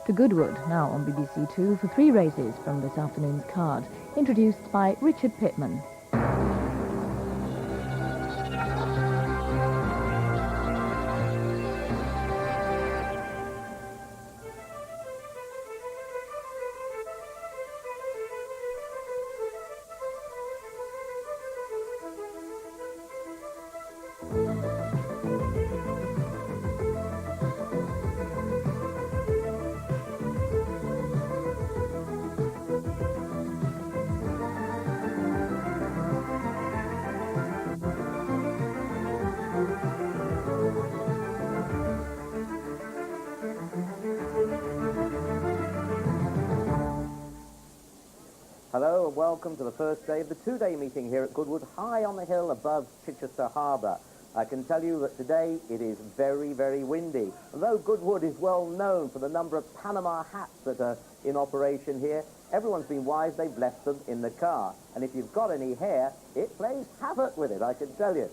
to Goodwood, now on BBC Two, for 3 races from this afternoon's card, introduced by Richard Pittman. Hello and welcome to the first day of the 2-day meeting here at Goodwood, high on the hill above Chichester Harbour. I can tell you that today it is very, very windy. Although Goodwood is well known for the number of Panama hats that are in operation here, everyone's been wise, they've left them in the car. And if you've got any hair, it plays havoc with it, I can tell you.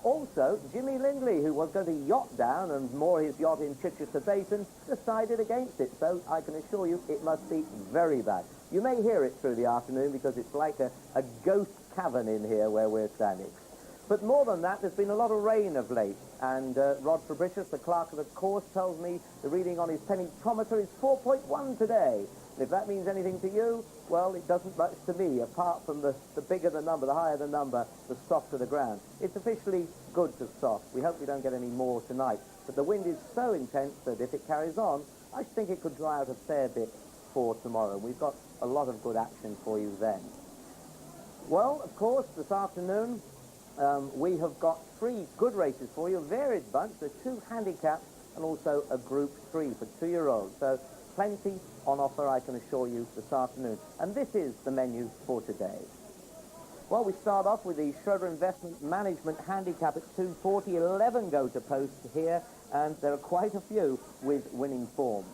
Also, Jimmy Lindley, who was going to yacht down and moor his yacht in Chichester Basin, decided against it. So I can assure you it must be very bad. You may hear it through the afternoon because it's like a ghost cavern in here where we're standing. But more than that, there's been a lot of rain of late. And Rod Fabricius, the clerk of the course, tells me the reading on his pentometer is 4.1 today. And if that means anything to you, well, it doesn't much to me, apart from the bigger the number, the higher the number, the softer the ground. It's officially good to soft. We hope we don't get any more tonight. But the wind is so intense that if it carries on, I think it could dry out a fair bit for tomorrow. We've got a lot of good action for you then. Well, of course, this afternoon, we have got 3 good races for you, a varied bunch. There are 2 handicaps and also a Group 3 for 2-year-olds. So plenty on offer, I can assure you, this afternoon. And this is the menu for today. Well, we start off with the Schroeder Investment Management Handicap at 240. 11 go to post here, and there are quite a few with winning form.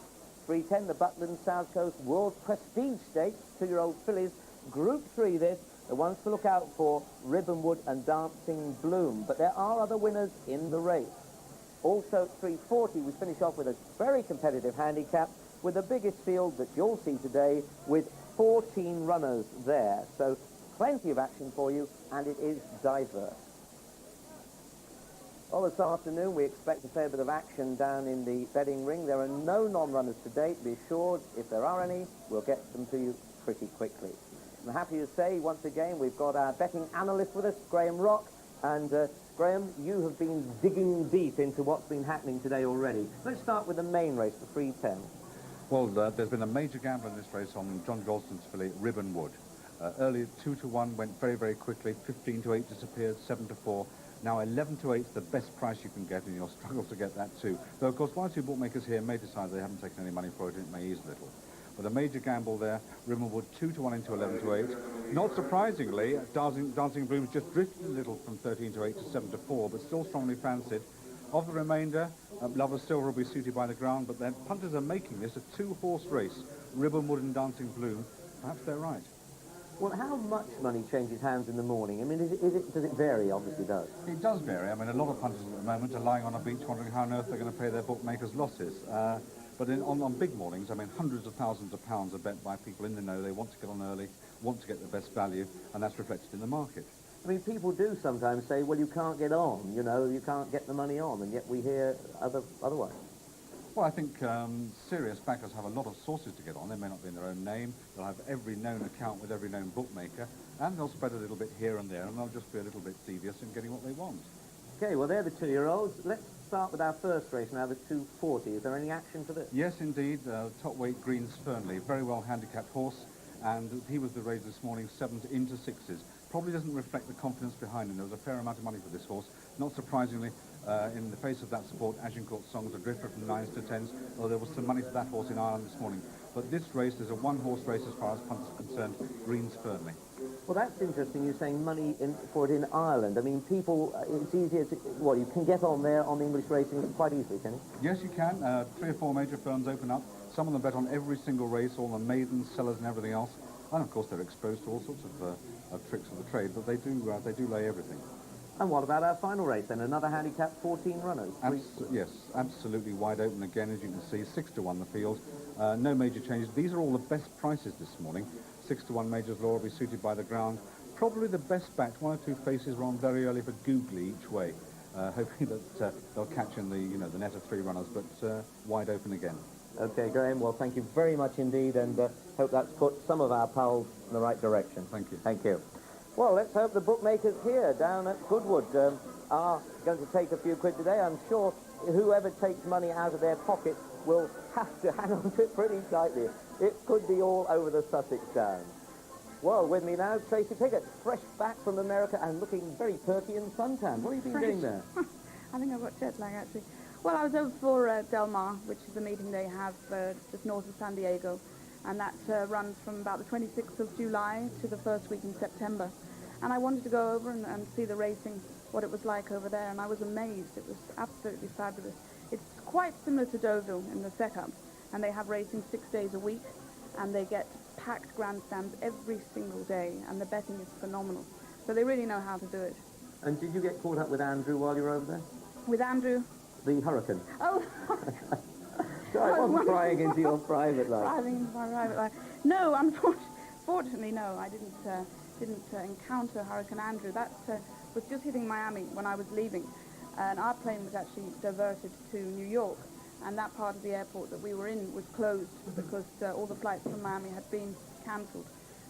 310, the Butland South Coast World Prestige Stakes, 2-year-old fillies. Group 3 this, the ones to look out for, Ribbonwood and Dancing Bloom. But there are other winners in the race. Also at 340, we finish off with a very competitive handicap with the biggest field that you'll see today with 14 runners there. So plenty of action for you, and it is diverse. Well, this afternoon we expect a fair bit of action down in the betting ring. There are no non-runners to date. Be assured, if there are any, we'll get them to you pretty quickly. I'm happy to say, once again, we've got our betting analyst with us, Graham Rock. And Graham, you have been digging deep into what's been happening today already. Let's start with the main race, the 310. Well, there's been a major gamble in this race on John Golston's filly, Ribbonwood. Early 2-1 went very, very quickly. 15-8 disappeared, 7-4. Now 11-8 is the best price you can get, and you'll struggle to get that too. Though, of course, one or two bookmakers here may decide they haven't taken any money for it, and it may ease a little. But a major gamble there, Ribbonwood 2-1 into 11-8. Not surprisingly, Dancing Bloom just drifted a little from 13-8 to 7-4, but still strongly fancied. Of the remainder, Lover Silver will be suited by the ground, but then punters are making this a 2-horse race, Ribbonwood and Dancing Bloom. Perhaps they're right. Well, how much money changes hands in the morning? I mean, does it vary? Obviously it does. It does vary. I mean, a lot of punters at the moment are lying on a beach wondering how on earth they're going to pay their bookmakers' losses. But on big mornings, I mean, hundreds of thousands of pounds are bet by people in the know. They want to get on early, want to get the best value, and that's reflected in the market. I mean, people do sometimes say, well, you can't get on, you know, you can't get the money on, and yet we hear otherwise. Well, I think serious backers have a lot of sources to get on. They may not be in their own name. They'll have every known account with every known bookmaker, and they'll spread a little bit here and there, and they'll just be a little bit devious in getting what they want. Okay, well, they're the 2-year-olds. Let's start with our first race now, the 240. Is there any action for this? Yes, indeed. Top weight Greens Fernley, very well handicapped horse, and he was the race this morning, 7s into 6s. Probably doesn't reflect the confidence behind him. There was a fair amount of money for this horse. Not surprisingly, in the face of that support, Agincourt Song's a drifter from 9s to 10s, although there was some money for that horse in Ireland this morning. But this race is a 1-horse race as far as punters are concerned, Greens Fernley. Well, that's interesting, you're saying money for it in Ireland. I mean, people, it's easier to, well, you can get on there on English racing quite easily, can you? Yes, you can. 3 or 4 major firms open up. Some of them bet on every single race, all the maidens, sellers and everything else. And, of course, they're exposed to all sorts of tricks of the trade, but they do lay everything. And what about our final race then? Another handicap, 14 runners. Yes, absolutely wide open again, as you can see. 6-1 the field. No major changes. These are all the best prices this morning. 6 to 1 Major's Law will be suited by the ground. Probably the best backed. 1 or 2 faces were on very early for googly each way, hoping that they'll catch in the net of 3 runners, but wide open again. Okay, Graham, well, thank you very much indeed, and hope that's put some of our pals in the right direction. Thank you. Thank you. Well, let's hope the bookmakers here down at Goodwood are going to take a few quid today. I'm sure whoever takes money out of their pocket will have to hang on to it pretty tightly. It could be all over the Sussex Downs. Well, with me now, Tracy Piggott, fresh back from America and looking very perky and suntan. What have you been doing there? I think I've got jet lag, actually. Well, I was over for Del Mar, which is a meeting they have just north of San Diego, and that runs from about the 26th of July to the first week in September. And I wanted to go over and see the racing, what it was like over there, and I was amazed. It was absolutely fabulous. It's quite similar to Deauville in the setup, and they have racing 6 days a week, and they get packed grandstands every single day, and the betting is phenomenal. So they really know how to do it. And did you get caught up with Andrew while you were over there? With Andrew? The Hurricane. Oh, So I wasn't prying into your private life. Prying into my private life. No, unfortunately, no. I didn't encounter Hurricane Andrew. That was just hitting Miami when I was leaving, and our plane was actually diverted to New York, and that part of the airport that we were in was closed because all the flights from Miami had been cancelled.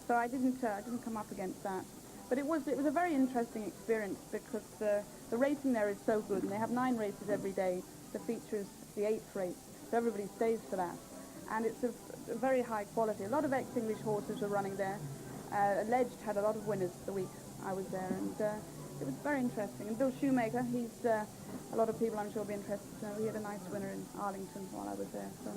So I didn't come up against that. But it was a very interesting experience because the racing there is so good, and they have 9 races every day. The feature is the 8th race, so everybody stays for that. And it's a very high quality. A lot of ex-English horses were running there. Alleged had a lot of winners the week I was there, and it was very interesting. And Bill Shoemaker, he's a lot of people I'm sure will be interested to know. He had a nice winner in Arlington while I was there. So.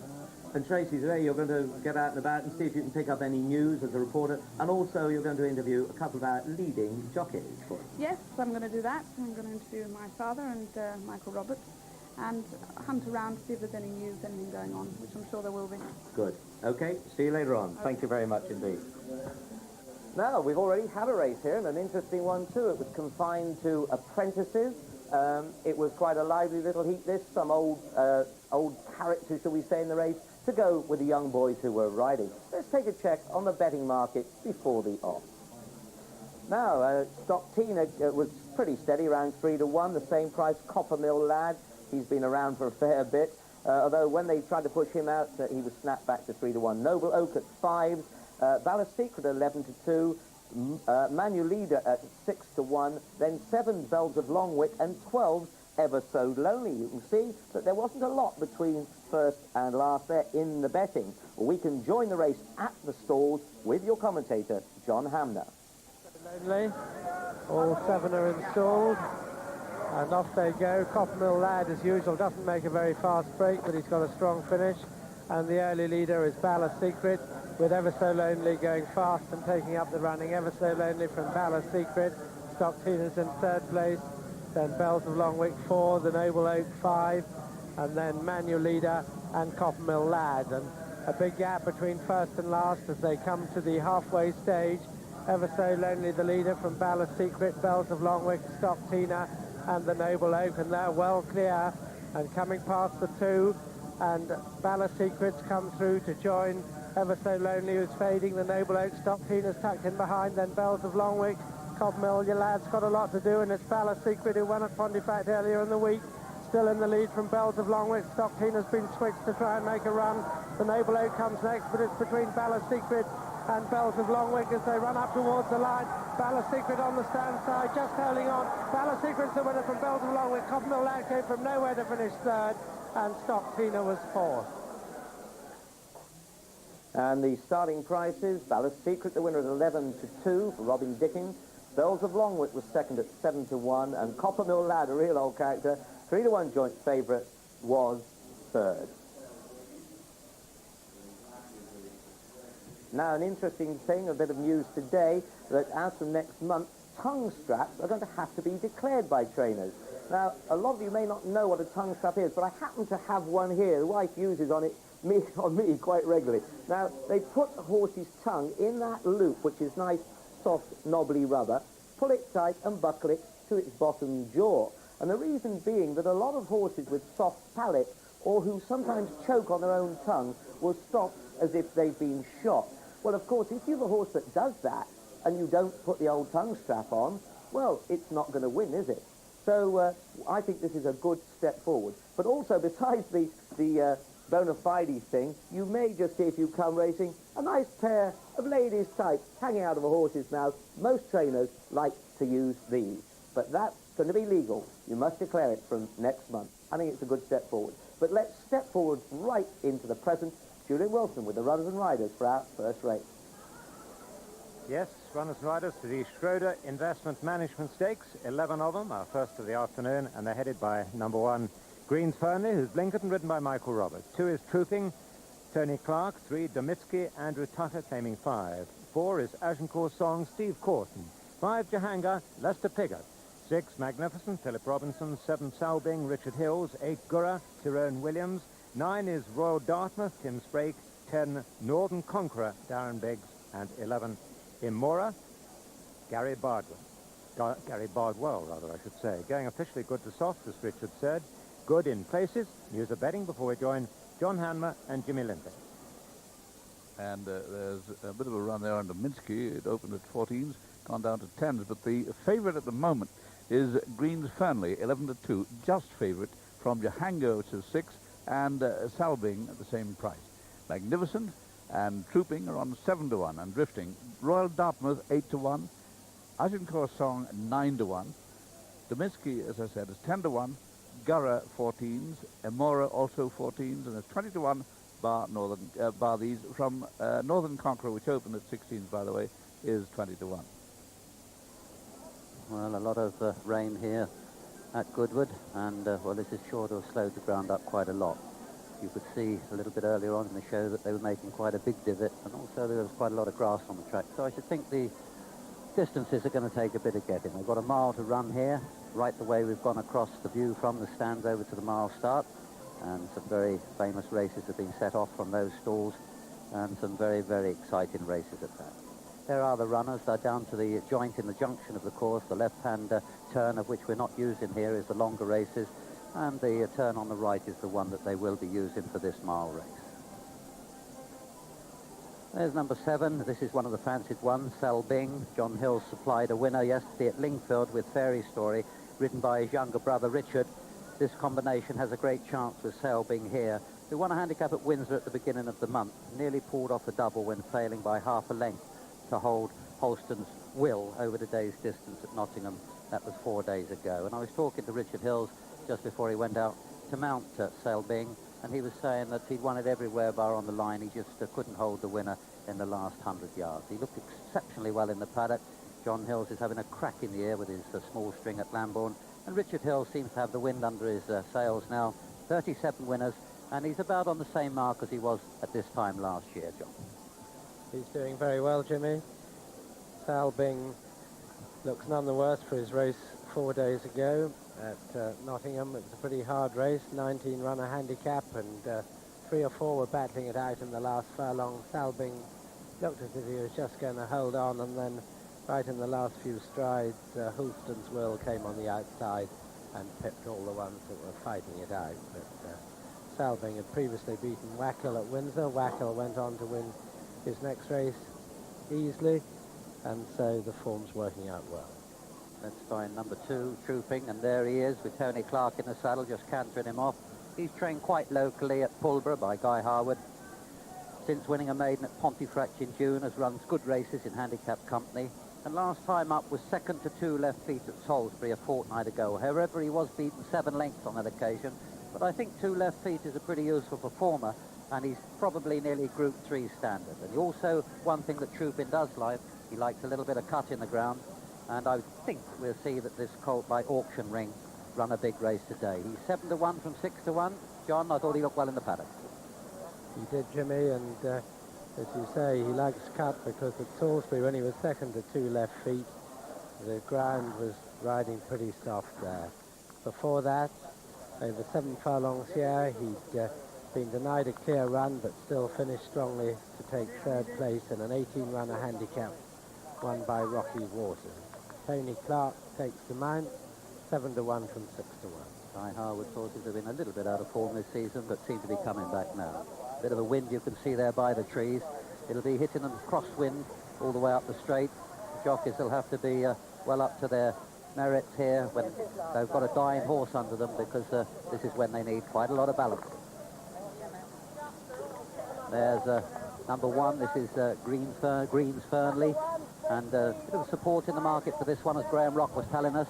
And Tracy, today you're going to get out and about and see if you can pick up any news as a reporter, and also you're going to interview a couple of our leading jockeys for us. Yes, I'm going to do that. I'm going to interview my father and Michael Roberts, and hunt around to see if there's any news, anything going on, which I'm sure there will be. Good. Okay, see you later on. Okay. Thank you very much indeed. Now, we've already had a race here, and an interesting one too. It was confined to apprentices. It was quite a lively little heat, this. Some old characters, shall we say, in the race, to go with the young boys who were riding. Let's take a check on the betting market before the off. Now, Stock Tina was pretty steady, around 3 to 1. The same price, Coppermill Lad. He's been around for a fair bit. Although when they tried to push him out, he was snapped back to 3 to 1. Noble Oak at 5. Ballast Secret 11 to 2. Manual Leader at 6 to 1. Then 7 Bells of Longwick and 12 Ever So Lonely. You can see that there wasn't a lot between first and last there in the betting. We can join the race at the stalls with your commentator, John Hamner. Lonely. All 7 are installed. And off they go. Coppermill Lad, as usual, doesn't make a very fast break, but he's got a strong finish. And the early leader is Ballast Secret, with Ever So Lonely going fast and taking up the running. Ever So Lonely from Ballast Secret. Stock Tina's in 3rd place. Then Bells of Longwick 4, the Noble Oak 5, and then Manual Leader and Coppermill Lad. And a big gap between first and last as they come to the halfway stage. Ever So Lonely, the leader from Ballast Secret, Bells of Longwick, Stock Tina, and the Noble Oak, and they're well clear and coming past the 2, and Ballast Secrets come through to join Ever So Lonely, who's fading. The Noble Oak, Stock Tina's tucked in behind, then Bells of Longwick. Coppermill, your lad's got a lot to do, and it's Ballast Secret, who won at Pontefract earlier in the week, still in the lead from Bells of Longwick. Stock Tina's been switched to try and make a run. The Noble Oak comes next, but it's between Ballast Secret and Bells of Longwick as they run up towards the line. Ballast Secret on the stand side, just holding on. Ballast Secret's the winner from Bells of Longwick. Coppermill Lad came from nowhere to finish 3rd, and Stock Tina was 4th. And the starting prices, Ballast Secret, the winner at 11 to 2 for Robin Dickens. Bells of Longwick was 2nd at 7 to 1, and Coppermill Lad, a real old character, 3 to 1 joint favourite, was 3rd. Now, an interesting thing, a bit of news today, that as from next month, tongue straps are going to have to be declared by trainers. Now, a lot of you may not know what a tongue strap is, but I happen to have one here. The wife uses on me quite regularly. Now, they put the horse's tongue in that loop, which is nice, soft, knobbly rubber, pull it tight and buckle it to its bottom jaw. And the reason being that a lot of horses with soft palates or who sometimes choke on their own tongue will stop as if they've been shot. Well, of course, if you have a horse that does that and you don't put the old tongue strap on, well, it's not going to win, is it? So I think this is a good step forward. But also, besides the bona fide thing, you may just see, if you come racing, a nice pair of ladies' tights hanging out of a horse's mouth. Most trainers like to use these. But that's going to be legal. You must declare it from next month. I think it's a good step forward. But let's step forward right into the present. Julian Wilson with the runners and riders for our first race. Yes, runners and riders to the Schroeder Investment Management Stakes. 11 of them, our first of the afternoon, and they're headed by number 1, Greens Fernley, who's blinkered and ridden by Michael Roberts. 2 is Trooping, Tony Clark. 3, Domitsky, Andrew Tucker, claiming 5. 4 is Agincourt Song, Steve Corson. 5, Jahangir, Lester Piggott. 6, Magnificent, Philip Robinson. 7, Salbing, Richard Hills. 8, Gurra, Tyrone Williams. 9 is Royal Dartmouth, Tim Sprake. 10, Northern Conqueror, Darren Biggs. And 11, Imora, Gary Bardwell, I should say. Going officially good to soft, as Richard said. Good in places. News of betting before we join John Hanmer and Jimmy Lindley. And there's a bit of a run there under Minsky. It opened at 14s, gone down to 10s. But the favourite at the moment is Greens Fernley, 11-2, just favourite from Jahangir, which is 6, and Salbing at the same price. Magnificent and Trooping are on 7-1 and Drifting. Royal Dartmouth 8-1. Agincourt Song 9-1. Dominsky, as I said, is 10-1. Gurra 14s. Emora also 14s, and it's 20-1 bar these from Northern Conqueror, which opened at 16s, by the way, is 20-1. Well, a lot of rain here at Goodwood, and well, this is sure to have slowed the ground up quite a lot. You could see a little bit earlier on in the show that they were making quite a big divot, and also there was quite a lot of grass on the track. So I should think the distances are going to take a bit of getting. They've got a mile to run here, right the way we've gone across the view from the stands over to the mile start. And some very famous races have been set off from those stalls, and some very, very exciting races at that. There are the runners. They're down to the joint in the junction of the course. The left-hand turn, of which we're not using here, is the longer races. And the turn on the right is the one that they will be using for this mile race. There's number 7. This is one of the fancied ones, Salbing. John Hill supplied a winner yesterday at Lingfield with Fairy Story, ridden by his younger brother Richard. This combination has a great chance with Salbing here, who won a handicap at Windsor at the beginning of the month. Nearly pulled off the double when failing by half a length to hold Holston's Will over the day's distance at Nottingham. That was 4 days ago. And I was talking to Richard Hills just before he went out to mount Salbing, and he was saying that he'd won it everywhere bar on the line. He just couldn't hold the winner in the last 100 yards. He looked exceptionally well in the paddock. John Hills is having a crack in the air with his small string at Lambourne, and Richard Hills seems to have the wind under his sails now. 37 winners, and he's about on the same mark as he was at this time last year, John. He's doing very well, Jimmy. Salbing looks none the worse for his race 4 days ago at Nottingham. It was a pretty hard race, 19-runner handicap, and 3 or 4 were battling it out in the last furlong. Salbing looked as if he was just going to hold on, and then right in the last few strides, Hulston's Will came on the outside and pipped all the ones that were fighting it out. But Salbing had previously beaten Wackle at Windsor. Wackle went on to win his next race easily, and so the form's working out well. Let's find number 2, Trooping, and there he is with Tony Clark in the saddle, just cantering him off. He's trained quite locally at Pulborough by Guy Harwood. Since winning a maiden at Pontefract in June, has run good races in handicap company, and last time up was second to 2 left feet at Salisbury a fortnight ago. However, he was beaten 7 lengths on that occasion, but I think 2 left feet is a pretty useful performer, and he's probably nearly Group 3 standard. And also, one thing that Trooping does like, he likes a little bit of cut in the ground, and I think we'll see that this colt by Auction Ring run a big race today. He's 7-1 from 6-1. John, I thought he looked well in the paddock. He did, Jimmy, and as you say, he likes cut, because at Salisbury, when he was second to 2 left feet, the ground was riding pretty soft there. Before that, over 7 furlongs here, he'd been denied a clear run, but still finished strongly to take 3rd place in an 18-runner handicap won by Rocky Waters. Tony Clark takes the mount, 7 to 1 from 6 to 1. Guy Harwood's horses have been a little bit out of form this season, but seem to be coming back now. Bit of a wind you can see there by the trees. It'll be hitting them crosswind all the way up the straight. The jockeys will have to be well up to their merits here when they've got a dying horse under them, because this is when they need quite a lot of balance. There's number 1. This is Greens Fernley, and a bit of support in the market for this one, as Graham Rock was telling us.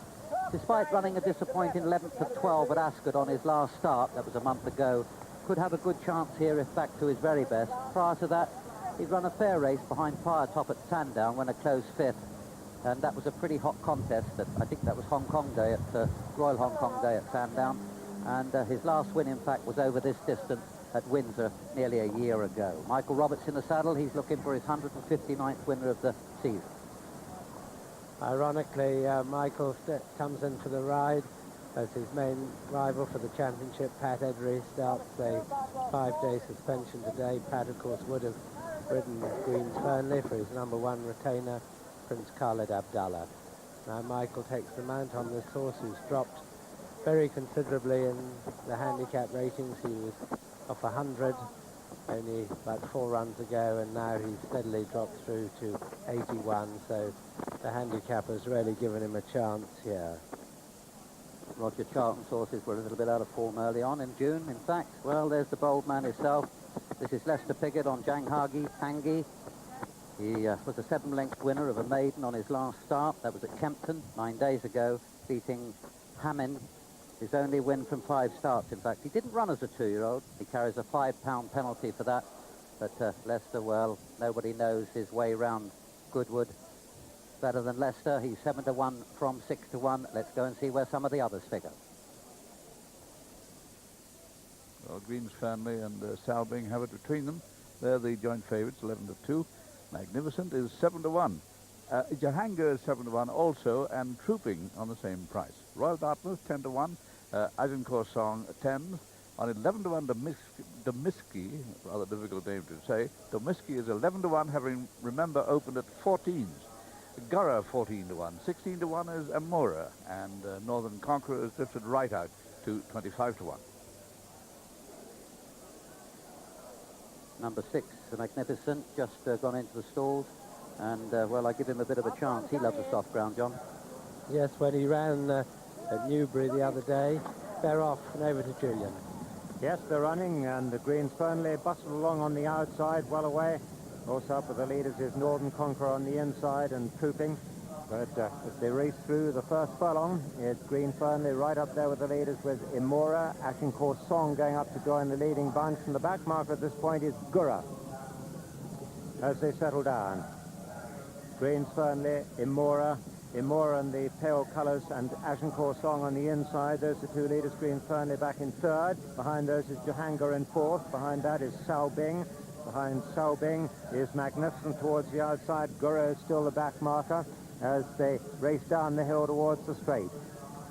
Despite running a disappointing 11th of 12 at Ascot on his last start, that was a month ago, could have a good chance here if back to his very best. Prior to that, he'd run a fair race behind Fire Top at Sandown when a close 5th, and that was a pretty hot contest. I think that was Hong Kong Day at Royal Hong Kong Day at Sandown, and his last win, in fact, was over this distance at Windsor nearly a year ago. Michael Roberts in the saddle. He's looking for his 159th winner of the season. Ironically, Michael comes in for the ride as his main rival for the championship. Pat Eddery starts a 5-day suspension today. Pat, of course, would have ridden Greens Fernley for his number 1 retainer, Prince Khalid Abdallah. Now Michael takes the mount on this horse, who's dropped very considerably in the handicap ratings. He was off 100 only about 4 runs ago, and now he's steadily dropped through to 81, so the handicapper's really given him a chance here. Roger Charlton's horses were a little bit out of form early on in June, in fact. Well, there's the bold man himself. This is Lester Piggott on Jahangir. He was a 7-length winner of a maiden on his last start. That was at Kempton 9 days ago, beating Hammond. His only win from 5 starts, in fact. He didn't run as a 2-year-old. He carries a £5 penalty for that. But Lester, well, nobody knows his way round Goodwood better than Lester. He's 7 to 1 from 6 to 1. Let's go and see where some of the others figure. Well, Greens Fernley and Salbing have it between them. They're the joint favourites, 11 to 2. Magnificent is 7 to 1. Jahangir is 7 to 1 also, and Trooping on the same price. Royal Dartmouth 10 to 1. Agincourt Song 10. On 11 to 1, Domiski, rather difficult name to say. Domiski is 11 to 1, having, remember, opened at 14s. Gurra 14 to 1. 16 to 1 is Amora, and Northern Conqueror has drifted right out to 25 to 1. Number 6, the Magnificent, just gone into the stalls, and well, I give him a bit of a chance. He loves the soft ground, John. Yes, when he ran at Newbury the other day, they're off and over to Julian. Yes, they're running, and the Greens Fernley bustled along on the outside, well away. Also up with the leaders is Northern Conqueror on the inside and Trooping. But as they race through the first furlong, it's Green Fernley right up there with the leaders, with Imora, Agincourt Song going up to join the leading bunch. And the back marker at this point is Gurra as they settle down. Greens Fernley, Imora and the pale colours, and Agincourt Song on the inside. Those are 2 leaders. Greens Fernley back in 3rd. Behind those is Jahangir in 4th. Behind that is Salbing. Behind Salbing is Magnificent towards the outside. Gurra is still the back marker as they race down the hill towards the straight.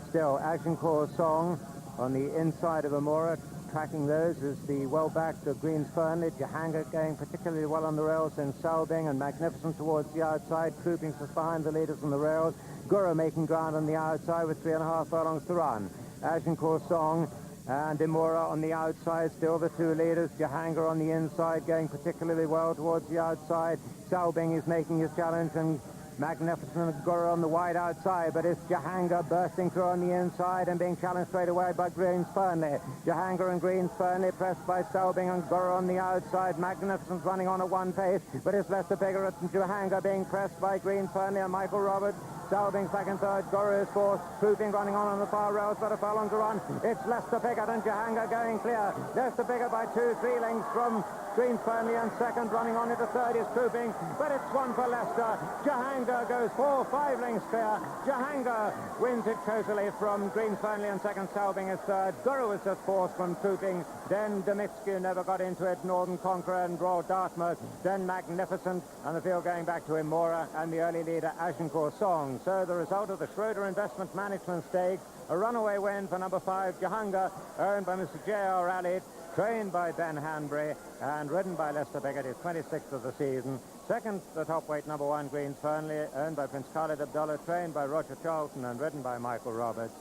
Still, Agincourt Song on the inside of Amora. Tracking those is the well-backed Greens Fernley. Jahangir going particularly well on the rails, and Salbing and Magnificent towards the outside. Trooping just behind the leaders on the rails. Gurra making ground on the outside with 3.5 furlongs to run. Agincourt Song and Imora on the outside, still the 2 leaders. Jahangir on the inside, going particularly well towards the outside. Salbing is making his challenge, and Magnificent Gurra on the wide outside, but it's Jahangir bursting through on the inside and being challenged straight away by Greens Fernley. Jahangir and Greens Fernley pressed by Salbing and Gurra on the outside. Magnificent running on at 1 pace, but it's Lester Piggott and Jahangir being pressed by Greens Fernley and Michael Roberts. Salbing's back in 3rd, Gurra is 4th, Trooping running on the far rails, but a furlong to run. It's Lester Piggott and Jahangir going clear. Lester Piggott by 2-3 lengths from Greens Fernley, and 2nd, running on into 3rd is Trooping, but it's 1 for Lester. Jahangir goes 4-5 lengths clear. Jahangir wins it cosily from Greens Fernley, and 2nd, Salbing is 3rd. Gurra was just 4th from Trooping. Then Domitsky never got into it. Northern Conqueror and Royal Dartmouth. Then Magnificent, and the field going back to Imora and the early leader Agincourt Song. So the result of the Schroeder Investment Management Stakes, a runaway win for number 5, Jahangir, owned by Mr. J.R. Allitt, trained by Ben Hanbury and ridden by Lester Piggott, his 26th of the season. 2nd, the top weight, number 1, Greens Fernley, owned by Prince Khalid Abdallah, trained by Roger Charlton and ridden by Michael Roberts.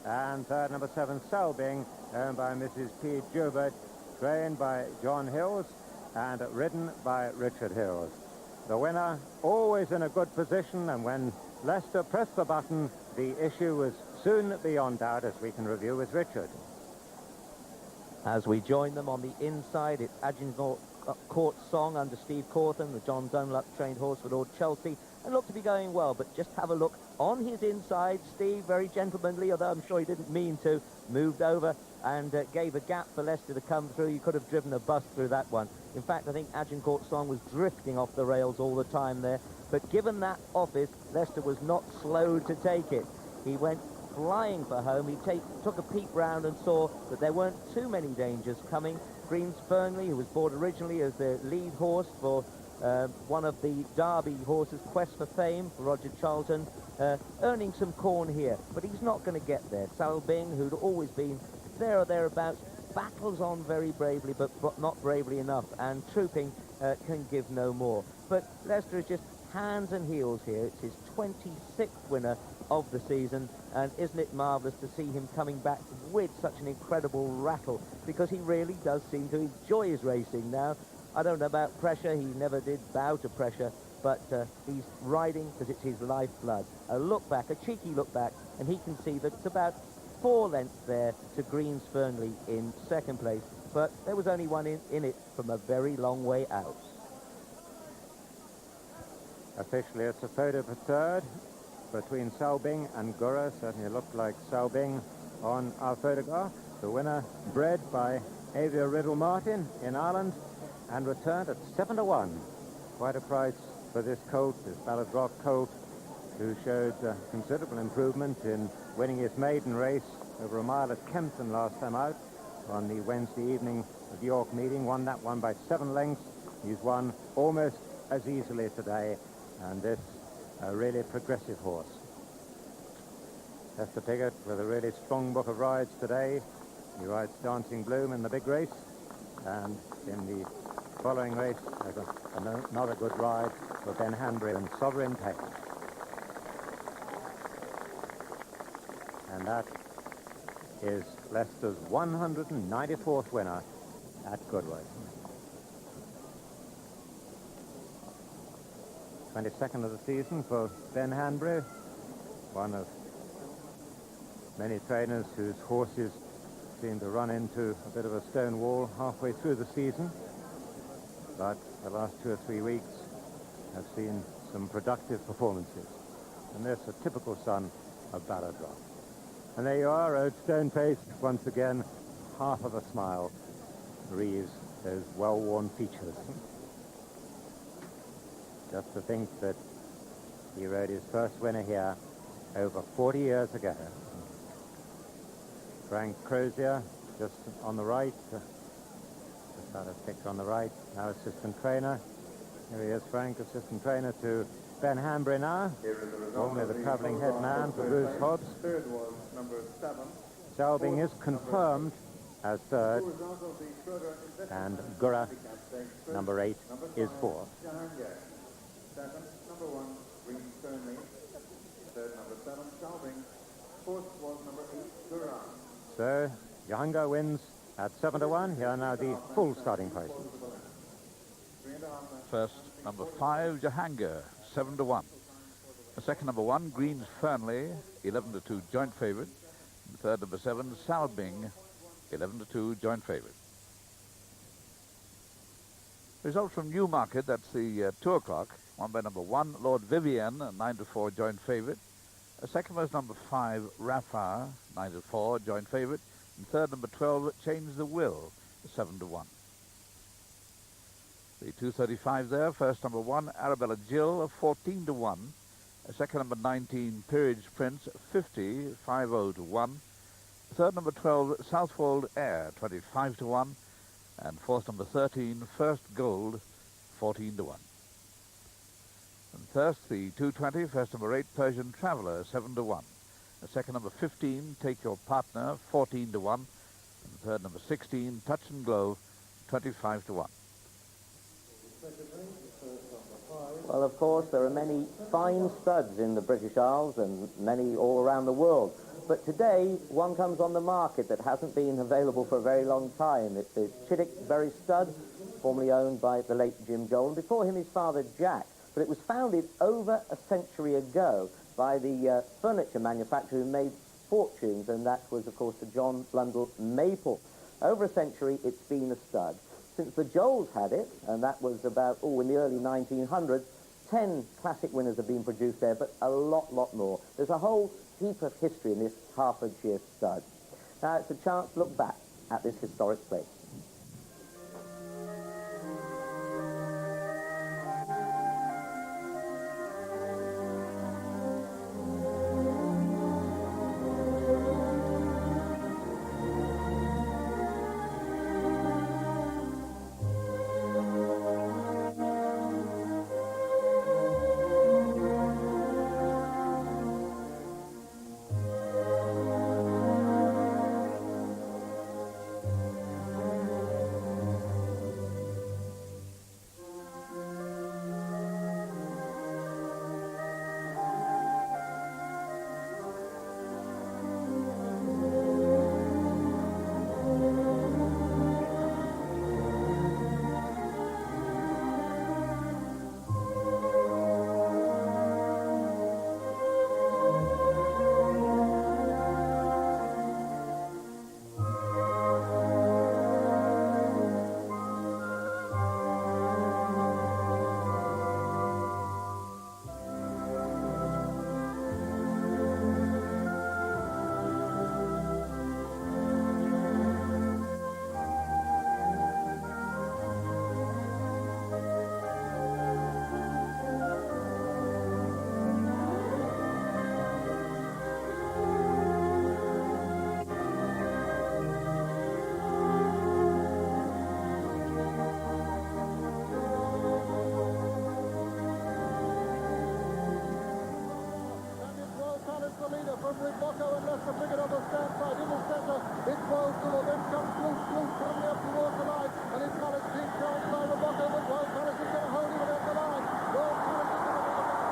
And third, number 7, Selbing, owned by Mrs. P. Joubert, trained by John Hills and ridden by Richard Hills. The winner always in a good position, and when Lester pressed the button, the issue was soon beyond doubt, as we can review with Richard. As we join them on the inside, it's Agincourt Song under Steve Cawthon, the John Dunlop trained horse for Lord Chelsea, and looked to be going well, but just have a look on his inside. Steve, very gentlemanly, although I'm sure he didn't mean to, moved over and gave a gap for Lester to come through. You could have driven a bus through that one. In fact, I think Agincourt Song was drifting off the rails all the time there, but given that office, Lester was not slow to take it. He went flying for home. He took a peep round and saw that there weren't too many dangers coming. Greens Fernley, who was bought originally as the lead horse for one of the Derby horses, Quest for Fame, for Roger Charlton, earning some corn here, but he's not going to get there. Selbing, who'd always been there or thereabouts, battles on very bravely, but not bravely enough, and Trooping can give no more. But Lester is just hands and heels here. It's his 26th winner of the season, and isn't it marvellous to see him coming back with such an incredible rattle, because he really does seem to enjoy his racing now. I don't know about pressure. He never did bow to pressure, but he's riding because it's his lifeblood. A look back, a cheeky look back, and he can see that it's about 4 lengths there to Greens Fernley in second place, but there was only one in it from a very long way out. Officially, it's a photo for third between Selbing and Gurra. Certainly looked like Selbing on our photograph. The winner, bred by Avia Riddle Martin in Ireland, and returned at 7-1. Quite a price for this colt, this Balladrock colt, who showed considerable improvement in winning his maiden race over a mile at Kempton last time out on the Wednesday evening of the York meeting. Won that one by 7 lengths. He's won almost as easily today, and this a really progressive horse. Lester Piggott with a really strong book of rides today. He rides Dancing Bloom in the big race, and in the following race, another good ride for Ben Hanbury and Sovereign Pain. And that is Leicester's 194th winner at Goodwood. 22nd of the season for Ben Hanbury, one of many trainers whose horses seem to run into a bit of a stone wall halfway through the season. But the last 2 or 3 weeks have seen some productive performances. And this a typical son of Balladrock. And there you are, old stone-faced, once again, half of a smile wreathes those well-worn features. Just to think that he rode his first winner here over 40 years ago. Frank Crozier, just on the right, just out of picture on the right, now assistant trainer. Here he is, Frank, assistant trainer to Ben Hanbury now, formerly the travelling head man for Bruce Hobbs. Third was number 7. Selbing is confirmed as third, and Gurra, number 8, is fourth. Jahangir. Second, number 1, Greens Fernley. Third, number 7, Selbing. Fourth was number 8, Gurra. So, Jahangir wins at 7-1. Here are now the full starting prices. First, number 5, Jahangir, 7-1. The second, number 1, Greens Fernley, 11-2, joint favourite. The third, number 7, Selbing, 11-2, joint favourite. Results from Newmarket, that's the 2 o'clock. Won by number 1, Lord Vivian, 9-4, joint favourite. Second was number 5, Rafa, 9-4, joint favourite. And third, number 12, Change the Will, 7-1. The 235 there. First, number 1, Arabella Jill, 14-1. Second, number 19, Peerage Prince, 50-1. Third, number 12, Southwold Air, 25-1. And fourth, number 13, First Gold, 14-1. And first, the 220, first number 8, Persian Traveller, 7-1. The second, number 15, Take Your Partner, 14-1. And the third, number 16, Touch and Glow, 25-1. Secondly, the first number 5, Well, of course, there are many fine studs in the British Isles and many all around the world. But today, one comes on the market that hasn't been available for a very long time. It's the Chittick Berry stud, formerly owned by the late Jim Joel, and before him his father Jack. But it was founded over a century ago by the furniture manufacturer who made fortunes, and that was, of course, the John Blundell Maple. Over a century, it's been a stud. Since the Joels had it, and that was about, in the early 1900s, 10 classic winners have been produced there, but a lot more. There's a whole heap of history in this Hertfordshire stud. Now, it's a chance to look back at this historic place. From Rebocco and Lester Piggott on the stand side in the centre. It's Wold then comes Blue coming up towards the line, and it's Collins being charged by Rebocco, but Wold Collins is going to hold him at the line. Wold Collins is going to win the match.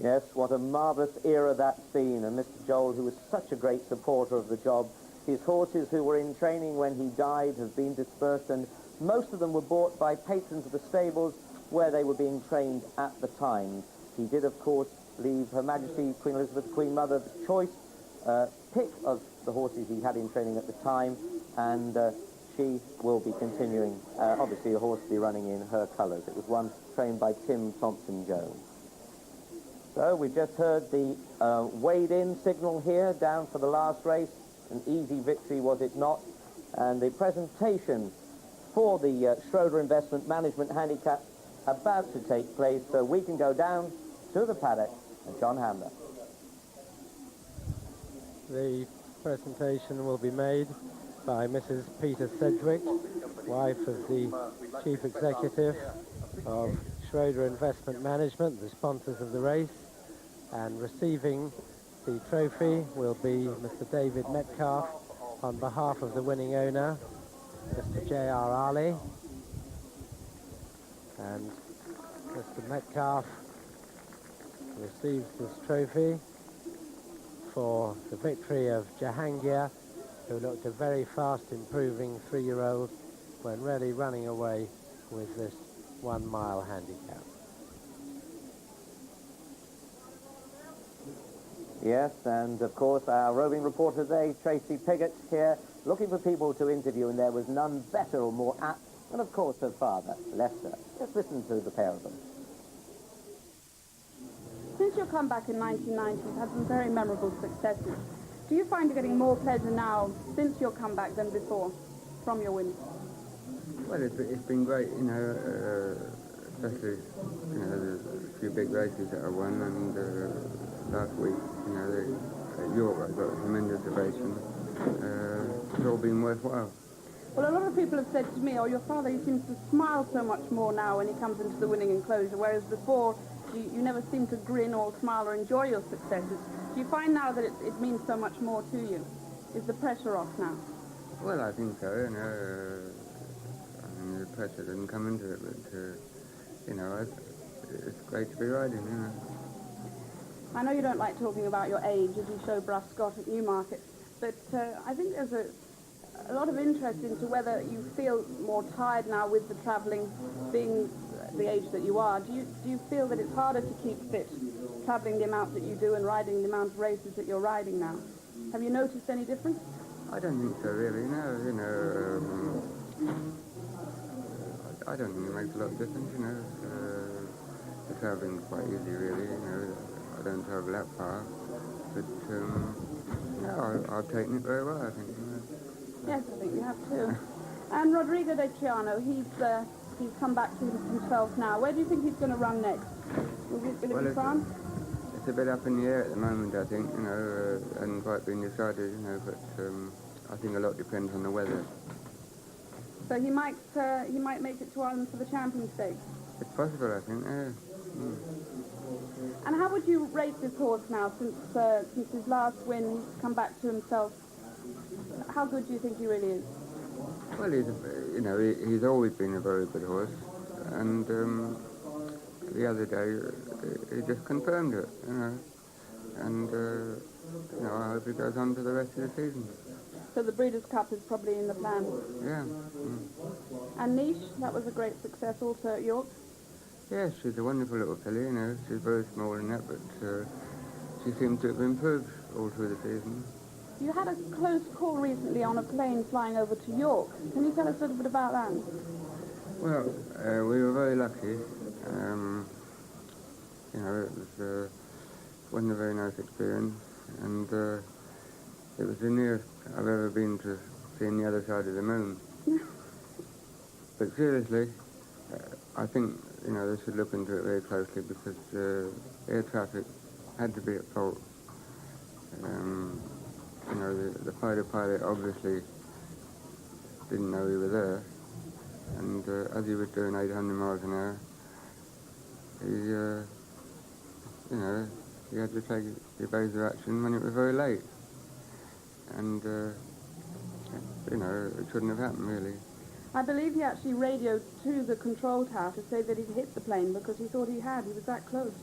Yes, what a marvellous era that's been, and Mr. Joel, who was such a great supporter of the job, his horses who were in training when he died have been dispersed, and most of them were bought by patrons of the stables where they were being trained at the time. He did, of course, leave Her Majesty Queen Elizabeth, Queen Mother, the choice pick of the horses he had in training at the time, and she will be continuing. Obviously, the horse will be running in her colours. It was one trained by Tim Thompson-Jones. So we've just heard the weighed-in signal here, down for the last race. An easy victory, was it not? And the presentation for the Schroeder Investment Management Handicap about to take place, so we can go down to the paddock and John Hamler. The presentation will be made by Mrs. Peter Sedgwick, wife of the Chief Executive of Schroeder Investment Management, the sponsors of the race, and receiving the trophy will be Mr. David Metcalf on behalf of the winning owner, Mr. J.R. Ali, and Mr. Metcalf receives this trophy for the victory of Jahangir, who looked a very fast improving 3-year-old when really running away with this 1 mile handicap. Yes, and of course our roving reporter today, Tracy Piggott, here, looking for people to interview, and there was none better or more apt than, of course, her father, Lester. Let's listen to the pair of them. Since your comeback in 1990, you've had some very memorable successes. Do you find you're getting more pleasure now since your comeback than before from your wins? Well, it's been great, you know, especially, you know, the few big races that I won, and last week, you know, at York I got a tremendous ovation. It's all been worthwhile. Well, a lot of people have said to me, oh, your father, he seems to smile so much more now when he comes into the winning enclosure, whereas before you never seem to grin or smile or enjoy your successes. Do you find now that it means so much more to you? Is the pressure off now? Well, I think so, you know. I mean, the pressure didn't come into it, but, you know, it's great to be riding, you know. I know you don't like talking about your age as you show Bruff Scott at Newmarket, but I think there's a lot of interest into whether you feel more tired now with the travelling, being the age that you are. Do you feel that it's harder to keep fit, travelling the amount that you do and riding the amount of races that you're riding now? Have you noticed any difference? I don't think so, really, no, you know. I don't think it makes a lot of difference, you know. The travelling's quite easy, really, you know. I don't travel that far, but yeah, I've taken it very well, I think. You know. Yes, I think you have too. And Rodrigo de Triano, he's come back to himself now. Where do you think he's going to run next? Will it be France? It's a bit up in the air at the moment, I think, you know, and quite been decided, you know, but I think a lot depends on the weather. So he might make it to Ireland for the Champion Stakes? It's possible, I think, yeah. Mm. And how would you rate this horse now, since his last win, he's come back to himself? How good do you think he really is? Well, he's always been a very good horse, and the other day he just confirmed it, you know, and you know, I hope he goes on to the rest of the season. So the Breeders' Cup is probably in the plan? Yeah. Mm. And Niche, that was a great success also at York? Yes, she's a wonderful little filly, you know. She's very small in that, but she seems to have improved all through the season. You had a close call recently on a plane flying over to York. Can you tell us a little bit about that? Well, we were very lucky. You know, it wasn't a very nice experience, and it was the nearest I've ever been to seeing the other side of the moon. But seriously, I think, you know, they should look into it very closely, because air traffic had to be at fault. You know, the fighter pilot obviously didn't know we were there, and as he was doing 800 miles an hour, he, you know, he had to take evasive action when it was very late, and you know, it shouldn't have happened, really. I believe he actually radioed to the control tower to say that he'd hit the plane because he thought he had. He was that close.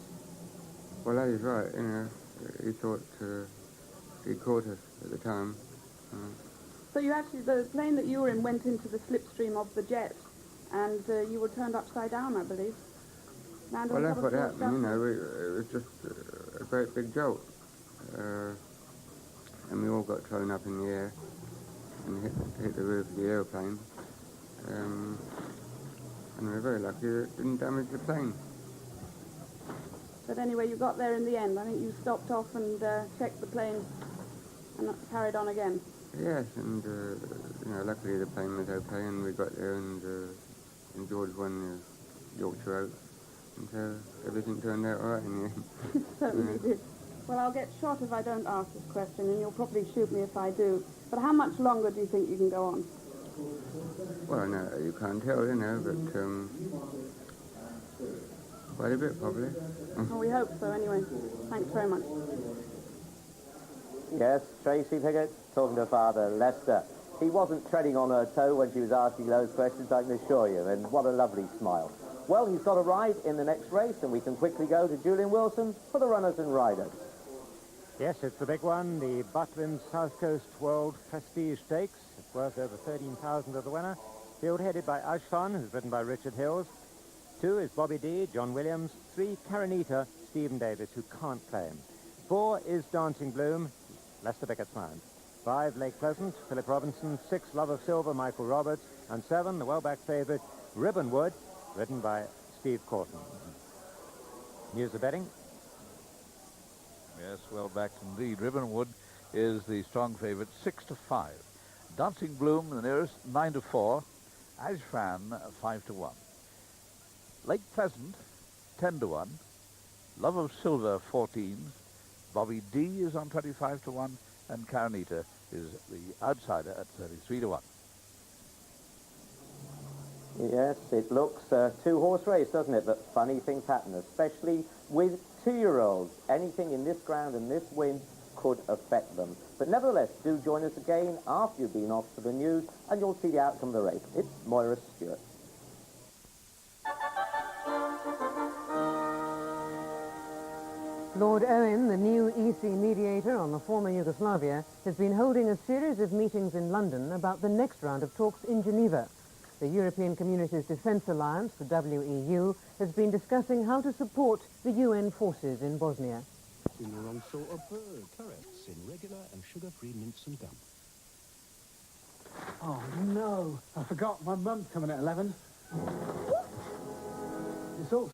Well, that is right, you know. He thought he caught us at the time. So you actually, the plane that you were in went into the slipstream of the jet, and you were turned upside down, I believe. Well, that's what happened, you know. It was just a great big jolt. And we all got thrown up in the air and hit the roof of the aeroplane. And we were very lucky that it didn't damage the plane. But anyway, you got there in the end. I think you stopped off and checked the plane and carried on again. Yes, and you know, luckily the plane was okay, and we got there, and George won the Yorkshire Oaks, and so everything turned out all right in the end. Certainly did. Well, I'll get shot if I don't ask this question, and you'll probably shoot me if I do. But how much longer do you think you can go on? Well, no, you can't tell, you know, but quite a bit, probably. Well, we hope so, anyway. Thanks very much. Yes, Tracy Piggott talking to her father, Lester. He wasn't treading on her toe when she was asking those questions, I can assure you, and what a lovely smile. Well, he's got a ride in the next race, and we can quickly go to Julian Wilson for the runners and riders. Yes, it's the big one, the Butlin South Coast World Prestige Stakes. It's worth over 13,000 to the winner. Field headed by Ashfan, who's ridden by Richard Hills. 2 is Bobby D, John Williams. 3, Karanita, Stephen Davis, who can't claim. 4 is Dancing Bloom, Lester Piggott's man. 5, Lake Pleasant, Philip Robinson. 6, Love of Silver, Michael Roberts. And 7, the well-backed favourite, Ribbonwood, ridden by Steve Corton. News of betting. Yes, well backed indeed. Ribbonwood is the strong favourite, 6-5. Dancing Bloom, the nearest, 9-4. Ashfan, 5-1. Lake Pleasant, 10-1. Love of Silver, 14. Bobby D is on 25-1. And Karanita is the outsider at 33-1. Yes, it looks a two-horse race, doesn't it? But funny things happen, especially with 2-year-olds. Anything in this ground and this wind could affect them. But nevertheless, do join us again after you've been off for the news, and you'll see the outcome of the race. It's Moira Stewart. Lord Owen, the new EC mediator on the former Yugoslavia, has been holding a series of meetings in London about the next round of talks in Geneva. The European Communities Defence Alliance, the WEU, has been discussing how to support the UN forces in Bosnia. In the wrong sort of bird. Carrots in regular and sugar-free mince and gum. Oh, no. I forgot. My mum's coming at 11. It's all